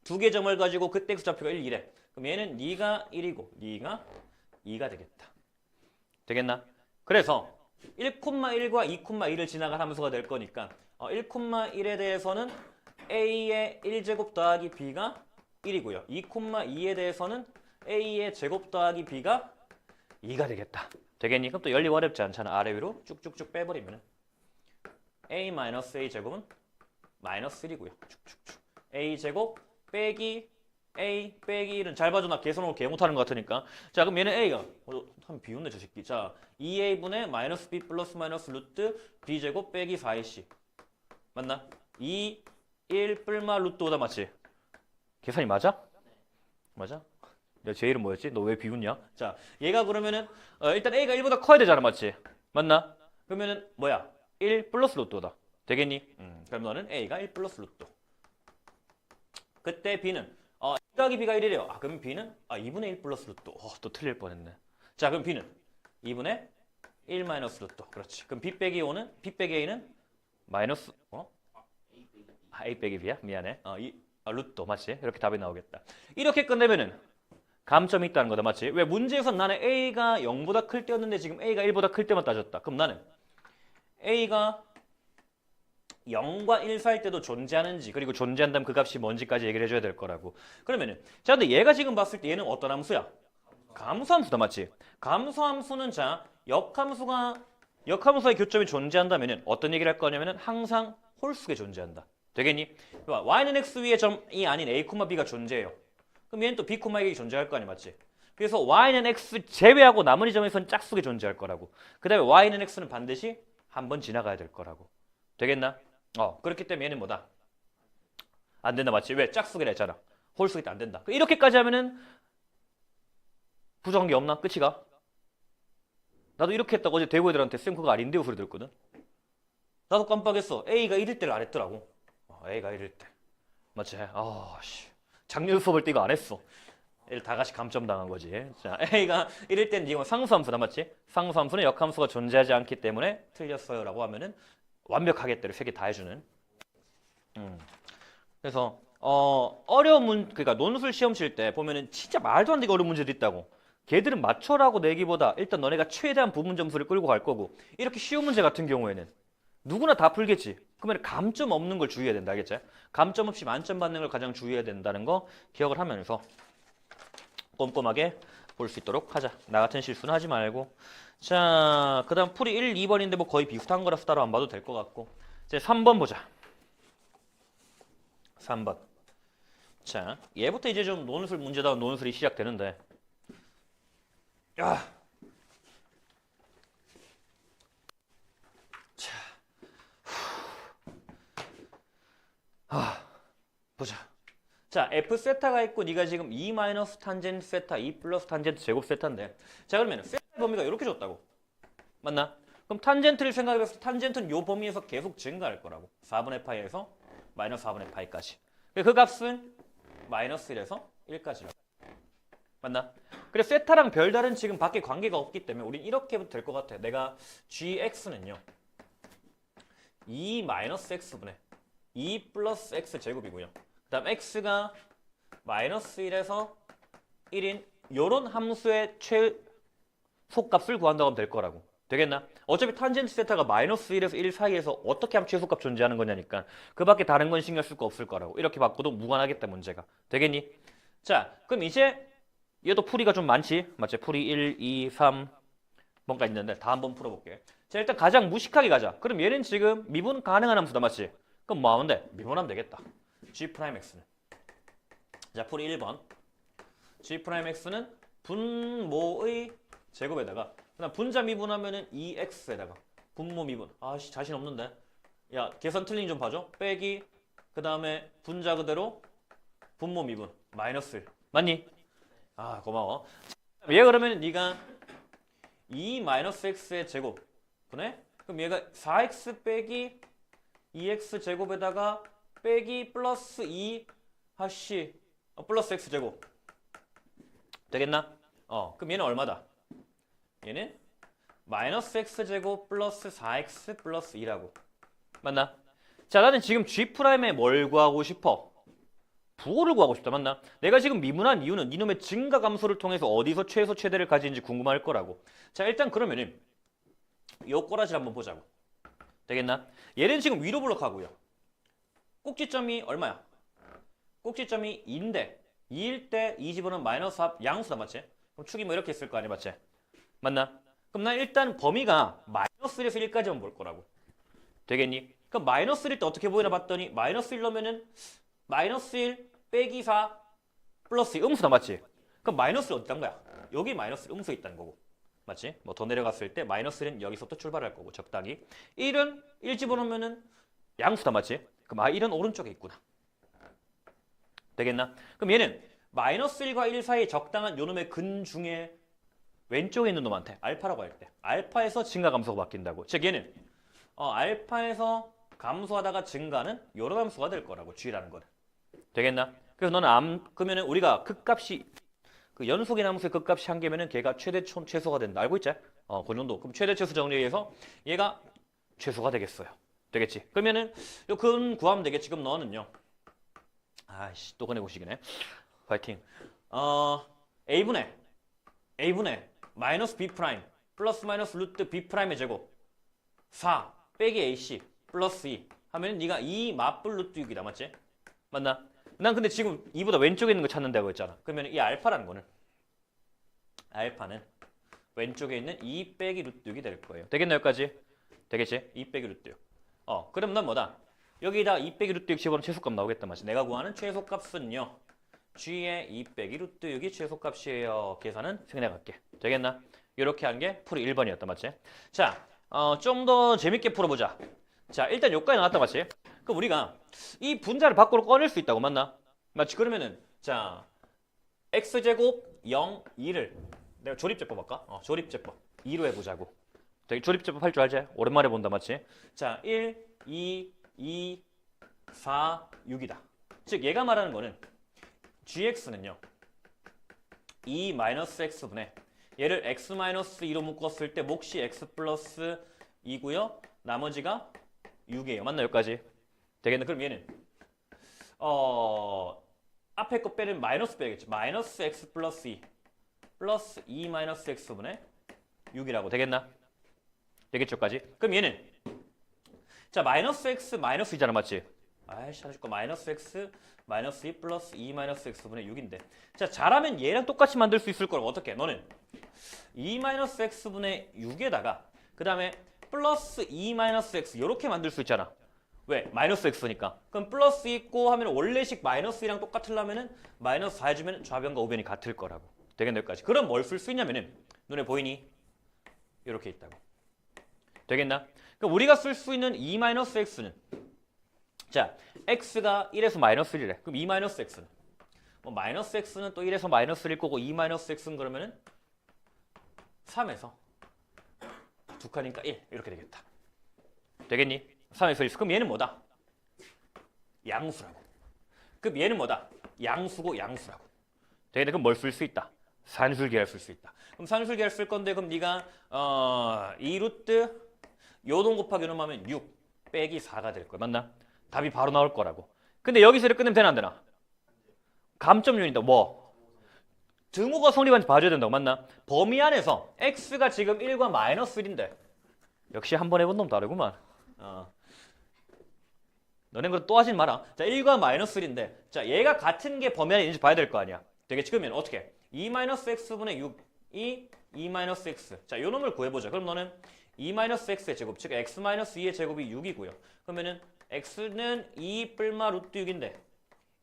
S1: 두 개 점을 가지고 그때 x좌표가 1, 2래. 그럼 얘는 네가 1이고 네가 2가 되겠다. 되겠나? 그래서 1,1과 2,2를 지나갈 함수가 될 거니까 1,1에 대해서는 a의 1제곱 더하기 b가 1이고요. 2,2에 대해서는 a의 제곱 더하기 b가 2가 되겠다. 되겠니? 그럼 또 열리 어렵지 않잖아. 아래 위로 쭉쭉쭉 빼버리면 a-a 제곱은 마이너스 1이고요. 쭉쭉쭉. a 제곱 빼기 a 빼기 1은 잘 봐줘. 나 계산으로 개 못하는 것 같으니까. 자, 그럼 얘는 a가 한 비웃네 저 새끼. 자, 2a분의 마이너스 b 플러스 마이너스 루트 b 제곱 빼기 4ac 맞나? 2, 1 뿔마 루트 5다 맞지? 계산이 맞아? 맞아? 제 이름 뭐였지? 너 왜 비웃냐? 자, 얘가 그러면은 일단 a가 1보다 커야 되잖아, 맞지? 맞나? 그러면은 뭐야? 1 플러스 루트 5다. 되겠니? 그럼 너는 a가 1 플러스 루트 5. 그때 b는 1 더하기 b가 1이래요. 그럼 b는 2분의 1 플러스 루트 5. 또 틀릴 뻔했네. 자, 그럼 b는 2분의 1 마이너스 루트 5. 그렇지. 그럼 b 빼기 5는 b 빼기 a는 마이너스 a 빼기 b야? 미안해. 루트 5 맞지? 이렇게 답이 나오겠다. 이렇게 끝내면은 감점이 있다는 거다, 맞지? 왜 문제에선 나는 a가 0보다 클 때였는데 지금 a가 1보다 클 때만 따졌다. 그럼 나는 a가 0과 1 사이일 때도 존재하는지, 그리고 존재한다면 그 값이 뭔지까지 얘기를 해줘야 될 거라고. 그러면은 자, 근데 얘가 지금 봤을 때 얘는 어떤 함수야? 감수함수다, 맞지? 감수함수는 자, 역함수의 교점이 존재한다면은 어떤 얘기를 할 거냐면은 항상 홀수게 존재한다. 되겠니? y는 x 위의 점이 아닌 a, b가 존재해요. 그럼 얘는 또 b, a가 존재할 거 아니야, 맞지? 그래서 y는 x 제외하고 나머지 점에서는 짝수게 존재할 거라고. 그 다음에 y는 x는 반드시 한번 지나가야 될 거라고. 되겠나? 그렇기 때문에 얘는 뭐다? 안 된다, 맞지? 왜? 짝수기라 했잖아. 홀수기 때 안 된다. 이렇게까지 하면은 부정한 게 없나? 끝이가? 나도 이렇게 했다고 어제 대구 애들한테 쌤 그거 아닌데요 소리 들었거든. 나도 깜빡했어. A가 1일 때를 안 했더라고. A가 1일 때. 맞지? 작년 수업을 때 이거 안 했어. 얘를 다 같이 감점 당한 거지. 자, A가 1일 때는 이건 상수함수다, 맞지? 상수함수는 역함수가 존재하지 않기 때문에 틀렸어요라고 하면은 완벽하게 때를 3개 다 해주는. 그래서 어려운 그러니까 논술 시험 칠 때 보면은 진짜 말도 안 되게 어려운 문제도 있다고. 걔들은 맞춰라고 내기보다 일단 너네가 최대한 부분 점수를 끌고 갈 거고, 이렇게 쉬운 문제 같은 경우에는 누구나 다 풀겠지. 그러면 감점 없는 걸 주의해야 된다, 알겠지? 감점 없이 만점 받는 걸 가장 주의해야 된다는 거 기억을 하면서 꼼꼼하게 볼 수 있도록 하자. 나 같은 실수는 하지 말고. 자, 그 다음 풀이 1, 2번인데 뭐 거의 비슷한 거라서 따로 안 봐도 될 것 같고. 이제 3번 보자. 3번. 자, 얘부터 이제 좀 논술 문제다운 논술이 시작되는데. 자, 보자. 자, f 세타가 있고 네가 지금 2 마이너스 탄젠트 세타, 2 플러스 탄젠트 제곱 세타인데, 자 그러면 세타 범위가 이렇게 줬다고. 맞나? 그럼 탄젠트를 생각해봤을 때 탄젠트는 이 범위에서 계속 증가할 거라고. 4분의 파이에서 마이너스 4분의 파이까지. 그 값은 마이너스 1에서 1까지라고. 맞나? 그래 세타랑 별다른 지금 밖에 관계가 없기 때문에 우린 이렇게 해도 될 것 같아. 내가 gx는요 2 마이너스 x분의 2 플러스 x 제곱이고요. 그 다음 x가 마이너스 1에서 1인 요런 함수의 최소값을 구한다고 하면 될 거라고. 되겠나? 어차피 탄젠트 세타가 마이너스 1에서 1 사이에서 어떻게 하면 최소값 존재하는 거냐니까 그 밖에 다른 건 신경 쓸 거 없을 거라고. 이렇게 바꿔도 무관하겠다 문제가. 되겠니? 자, 그럼 이제 얘도 풀이가 좀 많지? 맞지? 풀이 1, 2, 3 뭔가 있는데 다 한번 풀어볼게. 자, 일단 가장 무식하게 가자. 그럼 얘는 지금 미분 가능한 함수다, 맞지? 그럼 뭐 하면 돼? 미분하면 되겠다. G 프라임 X는. 자, 풀이 1번. G 프라임 X는 분모의 제곱에다가 그다음 분자 미분하면은 2X에다가 분모 미분. 아씨 자신 없는데. 야, 계산 틀린 좀 봐줘. 빼기 그다음에 분자 그대로 분모 미분 마이너스 1. 맞니? 아, 고마워. 얘 그러면 네가 2-x의 제곱. 그래? 그럼 얘가 4x 빼기 2x 제곱에다가 빼기 플러스 2 하씨 플러스 x 제곱. 되겠나? 그럼 얘는 얼마다? 얘는 마이너스 x 제곱 플러스 4x 플러스 2라고. 맞나? 자, 나는 지금 G'에 뭘 구하고 싶어? 부호를 구하고 싶다. 맞나? 내가 지금 미분한 이유는 이놈의 증가 감소를 통해서 어디서 최소 최대를 가지는지 궁금할 거라고. 자, 일단 그러면은 요 꼬라지를 한번 보자고. 되겠나? 얘는 지금 위로 블록하고요. 꼭지점이 얼마야? 꼭지점이 2인데 2일 때 이 집어는 마이너스 합 양수다. 맞지? 그럼 축이 뭐 이렇게 있을 거 아니야. 맞지? 맞나? 그럼 난 일단 범위가 마이너스 1에서 1까지만 볼 거라고. 되겠니? 그럼 마이너스 1일 때 어떻게 보이나 봤더니 마이너스 1 넣으면은 마이너스 1 빼기 4 플러스 2 음수다. 맞지? 그럼 마이너스 1 어디 있단 거야? 여기 마이너스 1 음수 있다는 거고. 맞지? 뭐 더 내려갔을 때 마이너스 1은 여기서부터 출발할 거고 적당히. 1은 1 집어넣으면은 양수다. 맞지? 그럼 1은 오른쪽에 있구나. 되겠나? 그럼 얘는 마이너스 1과 1 사이 적당한 요놈의 근 중에 왼쪽에 있는 놈한테 알파라고 할 때 알파에서 증가 감소가 바뀐다고. 즉 얘는 알파에서 감소하다가 증가는 요런 함수가 될 거라고. G라는 거는. 되겠나? 그래서 너는 그러면은 우리가 극값이 그 연속인 함수의 극값이 한 개면은 걔가 최소가 된다. 알고 있지? 그 정도. 그럼 최대 최소 정리에 의해서 얘가 최소가 되겠어요. 되겠지? 그러면은 요 근 구하면 되겠지. 그럼 너는요. 아이씨, 또 꺼내고시기네. 파이팅. A분의 마이너스 B 프라임 플러스 마이너스 루트 B 프라임의 제곱 4 빼기 AC 플러스 2 하면 네가 2 맞불 루트 6이다. 맞지? 맞나? 난 근데 지금 2보다 왼쪽에 있는 거 찾는다고 했잖아. 그러면 이 알파라는 거는 알파는 왼쪽에 있는 2 빼기 루트 6이 될 거예요. 되겠나 여기까지? 되겠지? 2 빼기 루트 6. 그럼 난 뭐다? 여기다 2 빼기 루트 6 집어넣으면 최소값 나오겠단 말이지. 내가 구하는 최소값은요. G의 2 빼기 루트 6이 최소값이에요. 계산은 생략할게. 되겠나? 이렇게 한 게 풀이 1번이었다. 맞지? 자, 좀 더 재밌게 풀어보자. 자, 일단 여기까지 나왔다. 맞지? 그럼 우리가 이 분자를 밖으로 꺼낼 수 있다고. 맞나? 맞지? 그러면은 자, x제곱 0, 2를 내가 조립제법 할까? 조립제법 2로 해보자고. 되게 조립제법 할 줄 알지? 오랜만에 본다. 맞지? 자, 1, 2, 2, 4, 6이다. 즉 얘가 말하는 거는 gx는요 2-x분의 얘를 x-2로 묶었을 때 몫이 x 플러스 2고요. 나머지가 6이에요. 맞나 여기까지? 되겠네. 그럼 얘는 앞에 거 빼는 마이너스 빼야겠지. 마이너스 x 플러스 2 플러스 2 마이너스 x분의 6이라고. 되겠나? 되겠죠까지? 그럼 얘는 자 마이너스 x 마이너스 2잖아. 맞지? 아이씨 하나 줄거 마이너스 x 마이너스 2 플러스 2 마이너스 x분의 6인데 자 잘하면 얘랑 똑같이 만들 수 있을 거라고. 어떻게? 너는 2 마이너스 x분의 6에다가 그 다음에 플러스 2 마이너스 x 이렇게 만들 수 있잖아. 왜? 마이너스 x니까. 그럼 플러스 있고 하면 원래식 마이너스 2랑 똑같으려면은 마이너스 4 해주면 좌변과 우변이 같을 거라고. 되겠네 여기까지. 그럼 뭘 쓸 수 있냐면은 눈에 보이니? 이렇게 있다고. 되겠나? 그럼 우리가 쓸 수 있는 2 마이너스 x는 자 x가 1에서 마이너스 1이래. 그럼 2 마이너스 x는 뭐 마이너스 x는 또 1에서 마이너스 1일 거고 2 마이너스 x는 그러면은 3에서 2칸이니까 1 이렇게 되겠다. 되겠니? 3에서 1. 그럼 얘는 뭐다? 양수라고. 그럼 얘는 뭐다? 양수고 양수라고. 되겠네. 그럼 뭘 쓸 수 있다? 산술계를 쓸 수 있다. 그럼 산술계를 쓸 건데 그럼 네가 2 루트 요동 곱하기 요놈 하면 6 빼기 4가 될 거야. 맞나? 답이 바로 나올 거라고. 근데 여기서 이렇게 끝내면 되나 안 되나? 감점 요인이다. 뭐? 등호가 성립한지 봐줘야 된다고. 맞나? 범위 안에서 x가 지금 1과 마이너스 1인데 역시 한 번 해본 놈 다르구만. 너넨 그럼 또 하진 마라. 자 1과 마이너스 1인데 자 얘가 같은 게 범위 안에 있는지 봐야 될 거 아니야. 되겠지? 그러면 어떻게? 2 마이너스 x분의 6이 2 마이너스 x. 자 요 놈을 구해보자. 그럼 너는 2 마이너스 x의 제곱, 즉 x 마이너스 2의 제곱이 6이고요. 그러면은 x는 2 뿔마 루트 6인데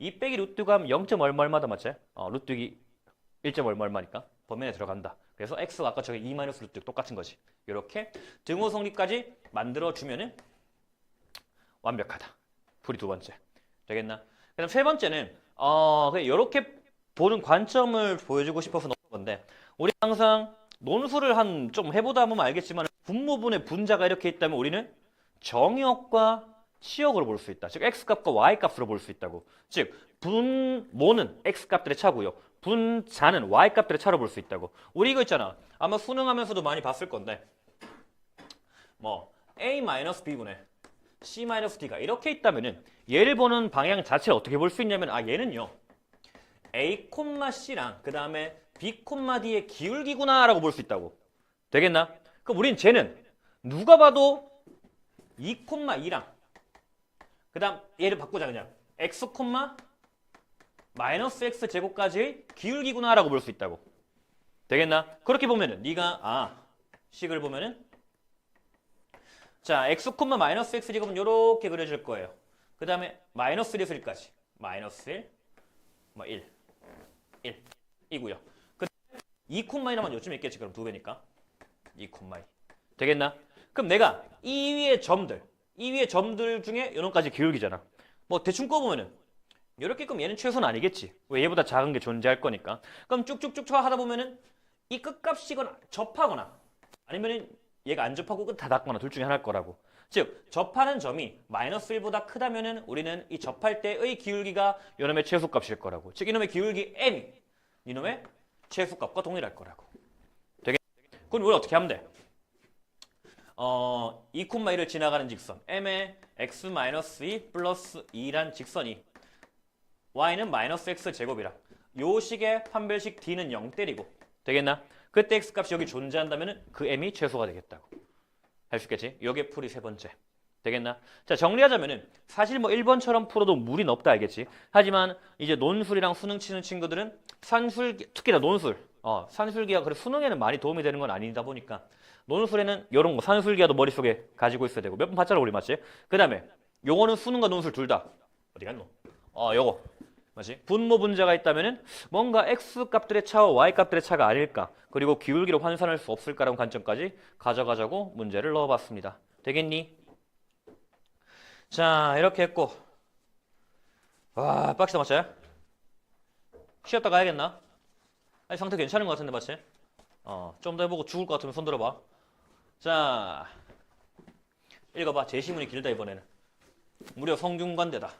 S1: 2 빼기 루트가 하면 0. 얼마다 맞지? 루트기 1. 얼마니까 범위에 들어간다. 그래서 x가 아까 저기 2 마이너스 루트 똑같은 거지. 이렇게 등호 성립까지 만들어주면은 완벽하다. 풀이 두 번째. 되겠나? 그다음 세 번째는 이렇게 보는 관점을 보여주고 싶어서 넣은 건데 우리 항상 논술을 한 좀 해보다 보면 알겠지만 분모분의 분자가 이렇게 있다면 우리는 정의역과 치역으로 볼 수 있다. 즉 x값과 y값으로 볼 수 있다고. 즉 분모는 x값들의 차고요. 분자는 y값들의 차로 볼 수 있다고. 우리 이거 있잖아. 아마 수능하면서도 많이 봤을 건데 뭐 a-b분의 c-d가 이렇게 있다면은 얘를 보는 방향 자체를 어떻게 볼 수 있냐면 얘는요. a, c랑 그 다음에 b, d의 기울기구나 라고 볼 수 있다고. 되겠나? 그럼 우린 쟤는 누가 봐도 2, 2랑 그 다음 얘를 바꾸자 그냥 x, 마이너스 x 제곱까지의 기울기구나 라고 볼 수 있다고. 되겠나? 그렇게 보면은 네가 식을 보면은 자 x, 마이너스 x 제곱은 이렇게 그려질 거예요. 그 다음에 마이너스 1에서 1까지 마이너스 1, 1 이고요. 그 다음에 2, 2라면 요쯤에 있겠지. 그럼 2배니까 2, 2 되겠나? 그럼 내가 이 위의 점들 중에 요놈까지 기울기잖아. 뭐 대충 꿔보면은 이렇게 그럼 얘는 최소는 아니겠지. 왜 얘보다 작은 게 존재할 거니까. 그럼 쭉쭉쭉 하다 보면은 이 끝값이거나 접하거나 아니면은 얘가 안 접하고 끝 다 닫거나 둘 중에 하나일 거라고. 즉 접하는 점이 마이너스 1보다 크다면은 우리는 이 접할 때의 기울기가 이놈의 최소값일 거라고. 즉 이놈의 기울기 m이 이놈의 최소값과 동일할 거라고. 되겠? 그럼 우리 어떻게 하면 돼? 2, 1을 지나가는 직선 m의 x-2 플러스 2란 직선이 y는 마이너스 x 제곱이라 요 식의 판별식 d는 0 때리고 되겠나? 그때 x값이 여기 존재한다면 그 m이 최소가 되겠다고. 할 수 있겠지? 요게 풀이 세 번째. 되겠나? 자, 정리하자면은 사실 뭐 1번처럼 풀어도 무리는 없다 알겠지? 하지만 이제 논술이랑 수능 치는 친구들은 특히나 논술, 산술기가 그래 수능에는 많이 도움이 되는 건 아니다 보니까 논술에는 요런 거 산술기가도 머릿속에 가지고 있어야 되고 몇 번 봤잖아 우리 맞지? 그 다음에 요거는 수능과 논술 둘 다 어디 갔노? 요거 맞지? 분모 분자가 있다면은 뭔가 x 값들의 차와 y 값들의 차가 아닐까 그리고 기울기로 환산할 수 없을까라는 관점까지 가져가자고 문제를 넣어봤습니다. 되겠니? 자 이렇게 했고 와 빡시다 맞지? 쉬었다 가야겠나? 아니 상태 괜찮은 것 같은데 맞지? 좀 더 해보고 죽을 것 같으면 손 들어봐. 자 읽어봐. 제시문이 길다 이번에는. 무려 성균관대다.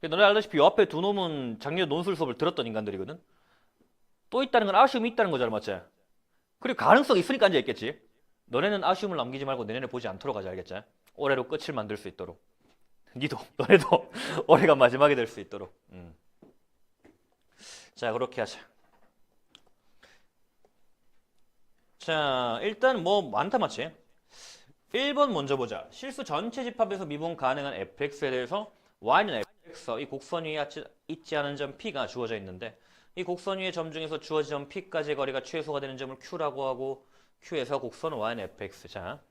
S1: 너네 알다시피 요 앞에 두 놈은 작년 논술 수업을 들었던 인간들이거든. 또 있다는 건 아쉬움이 있다는 거잖아 맞지? 그리고 가능성이 있으니까 앉아있겠지. 너네는 아쉬움을 남기지 말고 내년에 보지 않도록 하자 알겠지? 올해로 끝을 만들 수 있도록. 너네도 올해가 마지막이 될 수 있도록. 자 그렇게 하자. 자 일단 뭐 많다 맞지? 1번 먼저 보자. 실수 전체 집합에서 미분 가능한 fx에 대해서 y는 fx, 이 곡선 위에 있지 않은 점 p가 주어져 있는데 이 곡선 위의 점 중에서 주어진 점 p까지의 거리가 최소가 되는 점을 q라고 하고 q에서 곡선은 y는 fx. 자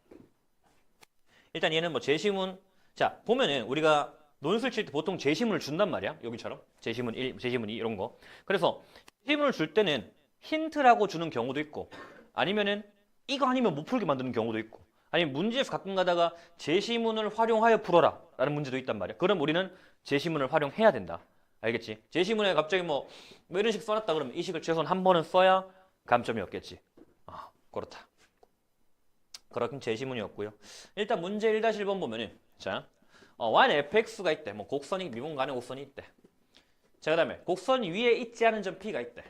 S1: 일단 얘는 뭐 제시문. 자 보면은 우리가 논술 칠 때 보통 제시문을 준단 말이야. 여기처럼 제시문 1, 제시문 2 이런 거. 그래서 제시문을 줄 때는 힌트라고 주는 경우도 있고 아니면은 이거 아니면 못 풀게 만드는 경우도 있고 아니면 문제에서 가끔 가다가 제시문을 활용하여 풀어라 라는 문제도 있단 말이야. 그럼 우리는 제시문을 활용해야 된다. 알겠지? 제시문에 갑자기 뭐 이런 식 써놨다 그러면 이 식을 최소한 한 번은 써야 감점이 없겠지. 그렇다. 그렇긴 제시문이었고요. 일단 문제 1-1번 보면은 자 y는 fx가 있대. 뭐 곡선이 미분 가능 곡선이 있대. 자 그다음에 곡선 위에 있지 않은 점 p가 있대.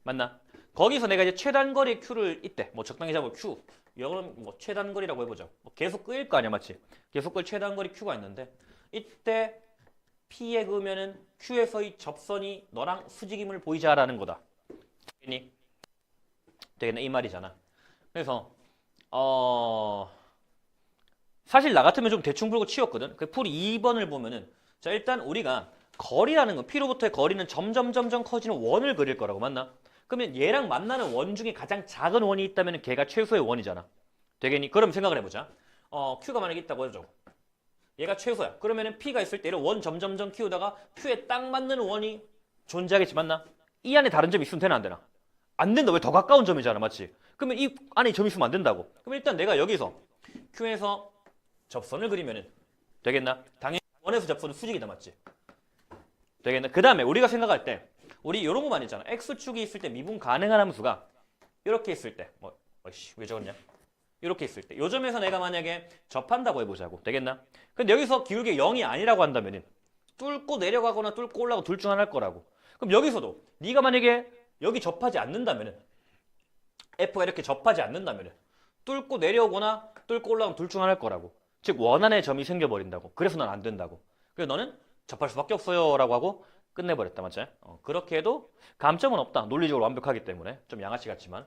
S1: 맞나? 거기서 내가 이제 최단거리 q를 있대. 뭐 적당히 잡아 q. 이거는 뭐 최단거리라고 해보자. 뭐 계속 끄일 거 아니야, 맞지? 계속 끌 최단거리 q가 있는데 이때 p에 그으면은 q에서의 접선이 너랑 수직임을 보이자라는 거다. 되겠니? 되겠네 이 말이잖아. 그래서 사실 나 같으면 좀 대충 풀고 치웠거든. 그 풀 2번을 보면은 자 일단 우리가 거리라는 건 P로부터의 거리는 점점 커지는 원을 그릴 거라고 맞나? 그러면 얘랑 만나는 원 중에 가장 작은 원이 있다면 걔가 최소의 원이잖아. 되겠니? 그럼 생각을 해보자. Q가 만약에 있다고 하죠. 얘가 최소야. 그러면은 P가 있을 때 원 점점 키우다가 Q에 딱 맞는 원이 존재하겠지 맞나? 이 안에 다른 점이 있으면 되나 안 되나? 안 된다. 왜 더 가까운 점이잖아. 맞지? 그러면 이 안에 점이 있으면 안 된다고. 그럼 일단 내가 여기서 Q에서 접선을 그리면은 되겠나? 당연히 원에서 접선은 수직이다. 맞지? 되겠나? 그 다음에 우리가 생각할 때 우리 이런 거만 있잖아. X축이 있을 때 미분 가능한 함수가 이렇게 있을 때 왜 적었냐? 이렇게 있을 때 요 점에서 내가 만약에 접한다고 해보자고. 되겠나? 근데 여기서 기울기 0이 아니라고 한다면은 뚫고 내려가거나 뚫고 올라가고 둘 중 하나일 거라고. 그럼 여기서도 네가 만약에 여기 접하지 않는다면은 F가 이렇게 접하지 않는다면은 뚫고 내려오거나 뚫고 올라가면 둘 중 하나일 거라고. 즉 원안의 점이 생겨버린다고. 그래서 난 안 된다고. 그래서 너는 접할 수밖에 없어요 라고 하고 끝내버렸다. 맞지? 그렇게 해도 감점은 없다. 논리적으로 완벽하기 때문에 좀 양아치 같지만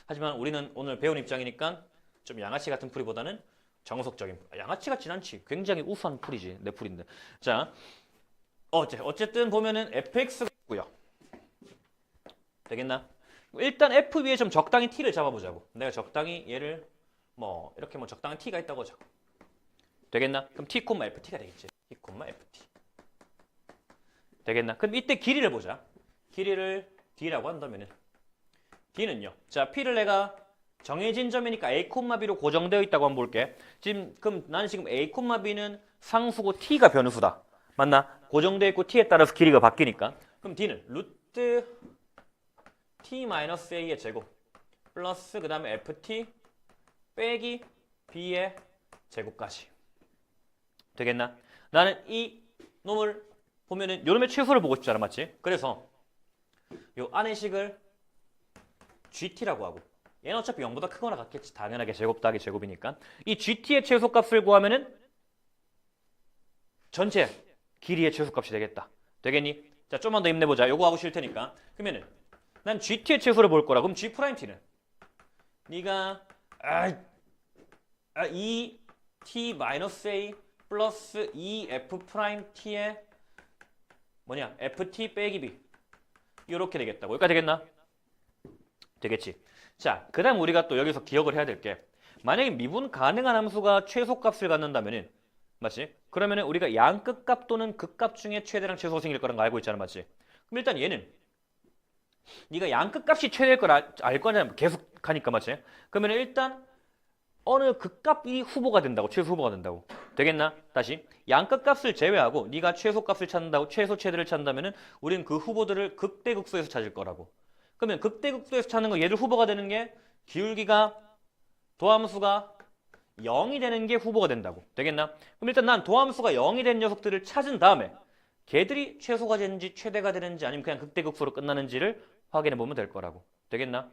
S1: 하지만 우리는 오늘 배운 입장이니까 좀 양아치 같은 풀이보다는 정석적인 양아치 같진 않지. 굉장히 우수한 풀이지. 내 풀인데. 자, 어쨌든 보면은 fx가 있고요. 되겠나? 일단 f 위에 좀 적당히 t를 잡아보자고. 내가 적당히 얘를 이렇게 적당한 t가 있다고 하자. 되겠나? 그럼 t, ft가 되겠지. t, ft. 되겠나? 그럼 이때 길이를 보자. 길이를 d라고 한다면은 d는요. 자, p를 내가 정해진 점이니까 a, b로 고정되어 있다고 한번 볼게. 그럼 나는 지금 a, b는 상수고 t가 변수다. 맞나? 고정되어 있고 t에 따라서 길이가 바뀌니까. 그럼 d는 루트 t-a의 제곱 플러스 그 다음에 ft 빼기 b의 제곱까지. 되겠나? 나는 이 놈을 보면은 요 놈의 최소를 보고 싶잖아. 맞지? 그래서 요 안의 식을 gt라고 하고 얘는 어차피 0보다 크거나 같겠지. 당연하게 제곱 더하기 제곱이니까. 이 gt의 최소값을 구하면은 전체 길이의 최소값이 되겠다. 되겠니? 자, 좀만 더 힘내보자. 요거 하고 쉴 테니까. 그러면은 난 gt의 최소를 볼 거라. 그럼 g't는 네가 2t-a 플러스 2f't의 ft 빼기 b 이렇게 되겠다고. 여기까지 되겠나? 되겠지. 자, 그 다음 우리가 또 여기서 기억을 해야 될 게 만약에 미분 가능한 함수가 최소값을 갖는다면은 맞지? 그러면은 우리가 양끝값 또는 극값 중에 최대랑 최소가 생길 거라는 거 알고 있잖아. 맞지? 그럼 일단 얘는 네가 양끝값이 최대일 걸 알 거냐 계속 가니까. 맞지? 그러면 일단 어느 극값이 후보가 된다고. 최소 후보가 된다고. 되겠나? 다시 양끝값을 제외하고 네가 최소값을 찾는다고. 최소 최대를 찾는다면은 우리는 그 후보들을 극대극소에서 찾을 거라고. 그러면 극대극소에서 찾는 거 얘들 후보가 되는 게 기울기가 도함수가 0이 되는 게 후보가 된다고. 되겠나? 그럼 일단 난 도함수가 0이 된 녀석들을 찾은 다음에 걔들이 최소가 되는지 최대가 되는지 아니면 그냥 극대극소로 끝나는지를 확인해 보면 될 거라고. 되겠나?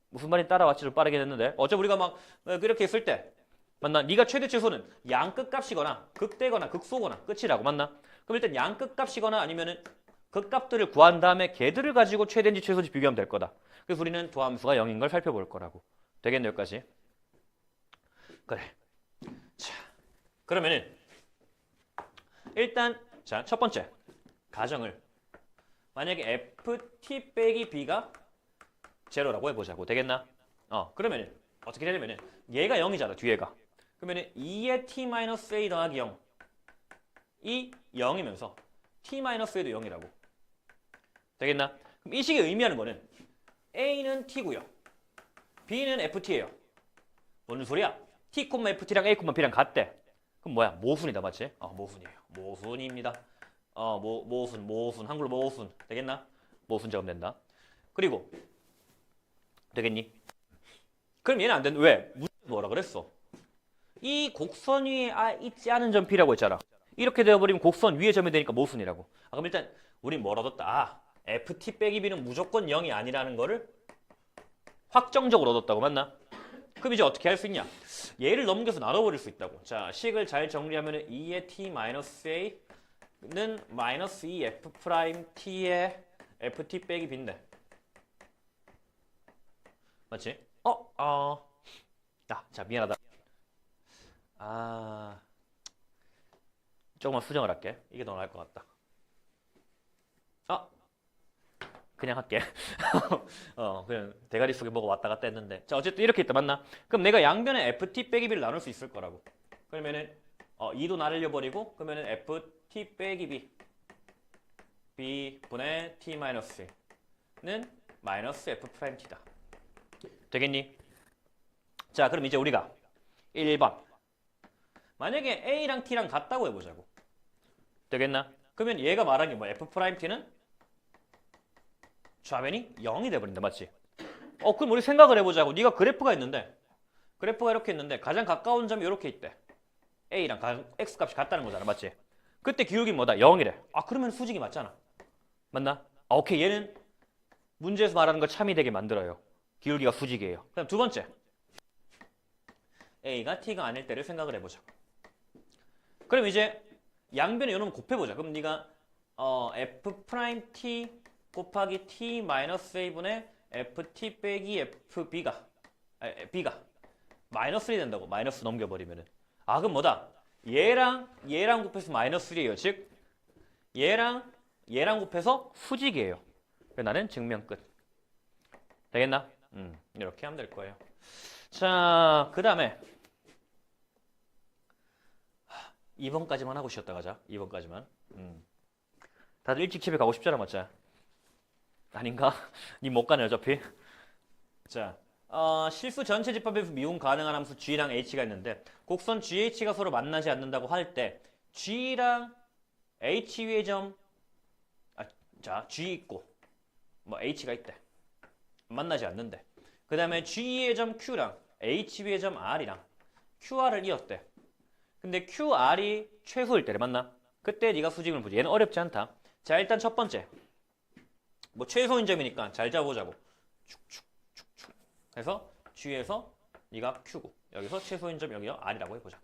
S1: 무슨 말이 따라왔지? 좀 빠르게 됐는데 어차피 우리가 막 그렇게 했을 때 맞나? 네가 최대 최소는 양끝값이거나 극대거나 극소거나 끝이라고. 맞나? 그럼 일단 양끝값이거나 아니면은 극값들을 구한 다음에 걔들을 가지고 최대인지 최소인지 비교하면 될 거다. 그래서 우리는 도함수가 0인 걸 살펴볼 거라고. 되겠네 여기까지? 그래. 자, 그러면은 일단 자, 첫 번째 가정을 만약에 ft 빼기 b가 제로라고 해보자고. 되겠나? 그러면은 어떻게 되냐면은 얘가 0이잖아. 뒤에가. 그러면은 2의 t-a 더하기 0 이 0이면서 t-a도 0이라고. 되겠나? 그럼 이 식이 의미하는 거는 a는 t고요. b는 ft예요. 뭔 소리야? t, ft랑 a, b랑 같대. 그럼 뭐야? 모순이다. 맞지? 모순이에요. 모순입니다. 모순. 한글로 모순. 되겠나? 모순 작업된다. 그리고 되겠니? 그럼 얘는 안 된다. 왜? 뭐라 그랬어? 이 곡선 위에 있지 않은 점 P라고 했잖아. 이렇게 되어버리면 곡선 위에 점이 되니까 모순이라고. 그럼 일단 우린 뭘 얻었다? ft 빼기 b는 무조건 0이 아니라는 거를 확정적으로 얻었다고. 맞나? 그럼 이제 어떻게 할 수 있냐? 얘를 넘겨서 나눠버릴 수 있다고. 자, 식을 잘 정리하면 2의 t-a는 마이너스 2f't의 ft 빼기 b인데. 맞지? 자, 미안하다. 조금만 수정을 할게. 이게 더 나을 것 같다. 아, 그냥 할게. 그냥 대가리 속에 뭐가 왔다 갔다 했는데. 자, 어쨌든 이렇게 있다, 맞나? 그럼 내가 양변에 ft 빼기 b를 나눌 수 있을 거라고. 그러면은 2도 나를 버리고 그러면은 ft 빼기 b b분의 t 마이너스 는 마이너스 f 프라임 t다. 되겠니? 자, 그럼 이제 우리가 1번. 만약에 a랑 t랑 같다고 해보자고. 되겠나? 그러면 얘가 말한 게 뭐야? f 프라임 t는 좌변이 0이 돼버린다, 맞지? 그럼 우리 생각을 해보자고. 네가 그래프가 있는데, 그래프가 이렇게 있는데 가장 가까운 점이 이렇게 있대. A랑 X 값이 같다는 거잖아, 맞지? 그때 기울기 뭐다? 0이래. 그러면 수직이 맞잖아. 맞나? 오케이, 얘는 문제에서 말하는 거 참이 되게 만들어요. 기울기가 수직이에요. 그다음 두 번째, A가 T가 아닐 때를 생각을 해보자. 그럼 이제 양변에 이놈 곱해보자. 그럼 네가 F 프라임 T 곱하기 T 마이너스 A분의 FT 빼기 FB가 B가 마이너스 3이 된다고. 마이너스 넘겨버리면은. 그럼 뭐다? 얘랑 곱해서 마이너스 3예요. 즉 얘랑 곱해서 수직이에요. 그래서 나는 증명 끝. 되겠나? 이렇게 하면 될 거예요. 자, 그 다음에 2번까지만 하고 쉬었다 가자. 2번까지만. 다들 일찍 집에 가고 싶잖아, 맞지? 아닌가? 니 못 가네, 어차피. 자, 실수 전체 집합에서 미분 가능한 함수 g랑 h가 있는데 곡선 GH가 서로 만나지 않는다고 할 때 g랑 h 위의 점, 자, g 있고 뭐 h가 있대. 만나지 않는데. 그 다음에 g의 점 q랑 h 위의 점 r이랑 qr을 이었대. 근데 qr이 최소일 때래, 맞나? 그때 네가 수직을 보지. 얘는 어렵지 않다. 자, 일단 첫 번째. 뭐 최소인 점이니까 잘 잡아보자고. 축축축축. 그래서 G에서 네가 Q고 여기서 최소인 점 여기가 R이라고 해보자.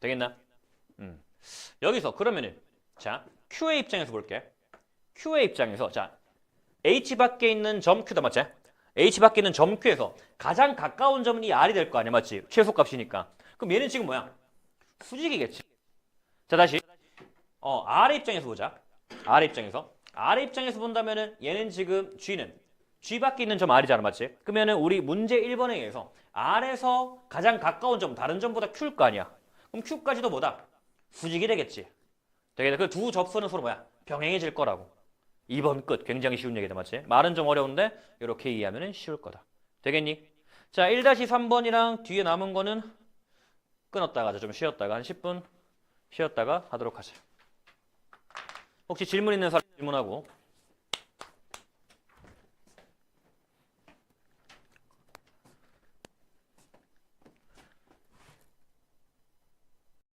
S1: 되겠나? 여기서 그러면은 자, Q의 입장에서 볼게. Q의 입장에서 자, H 밖에 있는 점 Q다, 맞지? H 밖에 있는 점 Q에서 가장 가까운 점은 이 R이 될 거 아니야, 맞지? 최소값이니까. 그럼 얘는 지금 뭐야? 수직이겠지. 자, 다시 R의 입장에서 보자. R의 입장에서 본다면은 얘는 지금 G는 G 밖에 있는 점 R이잖아, 맞지? 그러면은 우리 문제 1번에 의해서 R에서 가장 가까운 점, 다른 점보다 Q일 거 아니야. 그럼 Q까지도 뭐다? 수직이 되겠지. 되겠다. 그 두 접선은 서로 뭐야? 병행해질 거라고. 2번 끝. 굉장히 쉬운 얘기다, 맞지? 말은 좀 어려운데 이렇게 이해하면 쉬울 거다. 되겠니? 자, 1-3번이랑 뒤에 남은 거는 끊었다가 좀 쉬었다가 한 10분 쉬었다가 하도록 하자. 혹시 질문 있는 사람 질문하고